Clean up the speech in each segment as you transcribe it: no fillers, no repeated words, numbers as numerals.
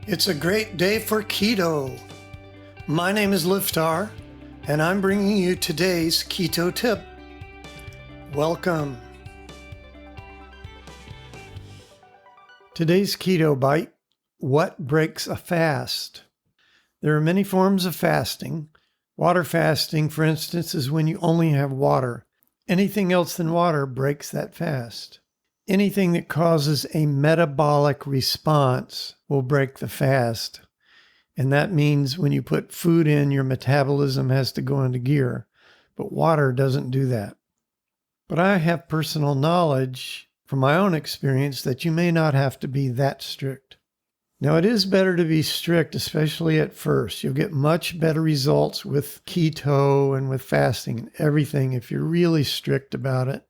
It's a great day for keto. My name is Liftar, and I'm bringing you today's keto tip. Welcome. Today's keto bite: what breaks a fast? There are many forms of fasting. Water fasting, for instance, is when you only have water. Anything else than water breaks that fast. Anything that causes a metabolic response will break the fast. And that means when you put food in, your metabolism has to go into gear. But water doesn't do that. But I have personal knowledge from my own experience that you may not have to be that strict. Now, it is better to be strict, especially at first. You'll get much better results with keto and with fasting and everything if you're really strict about it.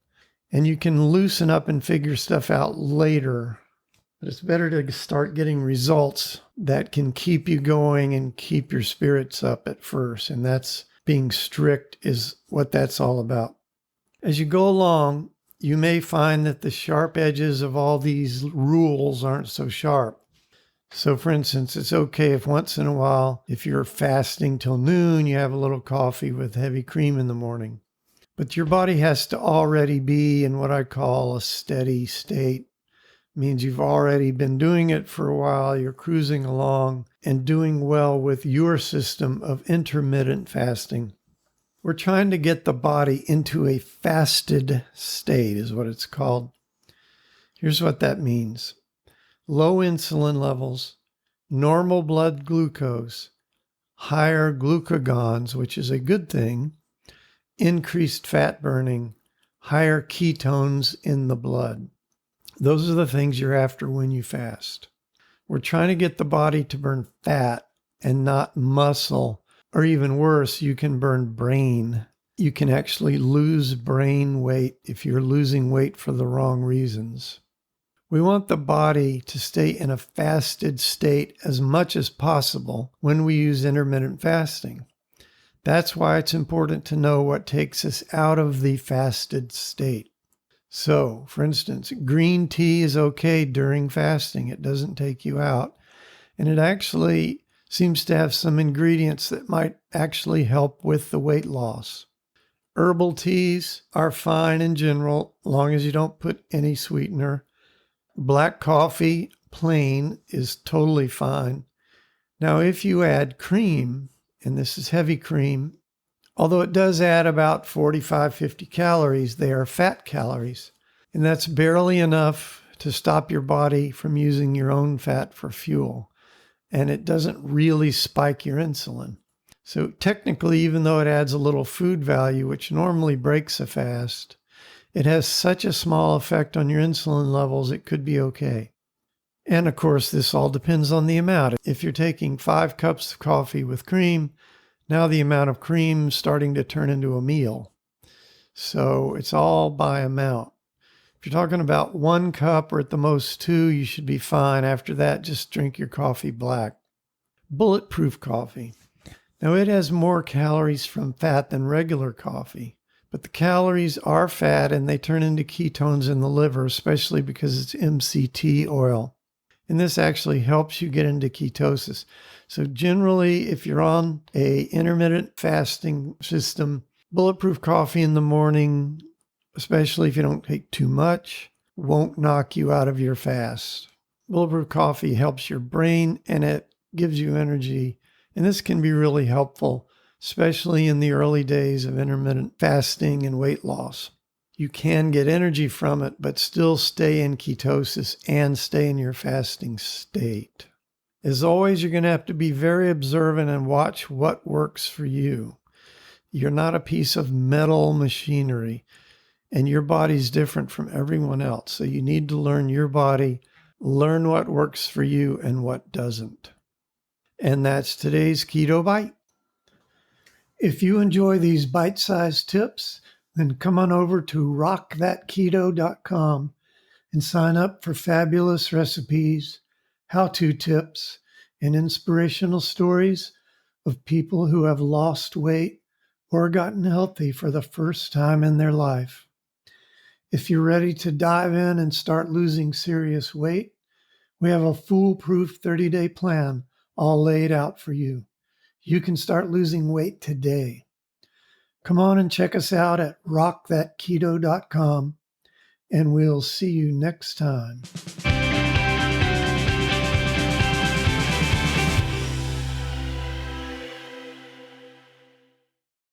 And you can loosen up and figure stuff out later. But it's better to start getting results that can keep you going and keep your spirits up at first. And that's being strict is what that's all about. As you go along, you may find that the sharp edges of all these rules aren't so sharp. So for instance, it's okay if once in a while, if you're fasting till noon, you have a little coffee with heavy cream in the morning. But your body has to already be in what I call a steady state. It means you've already been doing it for a while, you're cruising along and doing well with your system of intermittent fasting. We're trying to get the body into a fasted state is what it's called. Here's what that means. Low insulin levels, normal blood glucose, higher glucagons, which is a good thing, increased fat burning, higher ketones in the blood. Those are the things you're after when you fast. We're trying to get the body to burn fat and not muscle, or even worse, you can burn brain. You can actually lose brain weight if you're losing weight for the wrong reasons. We want the body to stay in a fasted state as much as possible when we use intermittent fasting. That's why it's important to know what takes us out of the fasted state. So, for instance, green tea is okay during fasting. It doesn't take you out. And it actually seems to have some ingredients that might actually help with the weight loss. Herbal teas are fine in general, as long as you don't put any sweetener. Black coffee, plain, is totally fine. Now, if you add cream, and this is heavy cream, although it does add about 45-50 calories, they are fat calories. And that's barely enough to stop your body from using your own fat for fuel. And it doesn't really spike your insulin. So technically, even though it adds a little food value, which normally breaks a fast, it has such a small effect on your insulin levels, it could be okay. And of course, this all depends on the amount. If you're taking 5 cups of coffee with cream, now the amount of cream is starting to turn into a meal. So it's all by amount. If you're talking about 1 cup or at the most 2, you should be fine. After that, just drink your coffee black. Bulletproof coffee. Now it has more calories from fat than regular coffee, but the calories are fat and they turn into ketones in the liver, especially because it's MCT oil. And this actually helps you get into ketosis. So generally, if you're on a intermittent fasting system, bulletproof coffee in the morning, especially if you don't take too much, won't knock you out of your fast. Bulletproof coffee helps your brain and it gives you energy. And this can be really helpful, especially in the early days of intermittent fasting and weight loss. You can get energy from it, but still stay in ketosis and stay in your fasting state. As always, you're going to have to be very observant and watch what works for you. You're not a piece of metal machinery, and your body's different from everyone else. So you need to learn your body, learn what works for you and what doesn't. And that's today's Keto Bite. If you enjoy these bite-sized tips, then come on over to rockthatketo.com and sign up for fabulous recipes, how-to tips, and inspirational stories of people who have lost weight or gotten healthy for the first time in their life. If you're ready to dive in and start losing serious weight, We have a foolproof 30-day plan all laid out for you. You can start losing weight today. Come on and check us out at rockthatketo.com, and we'll see you next time.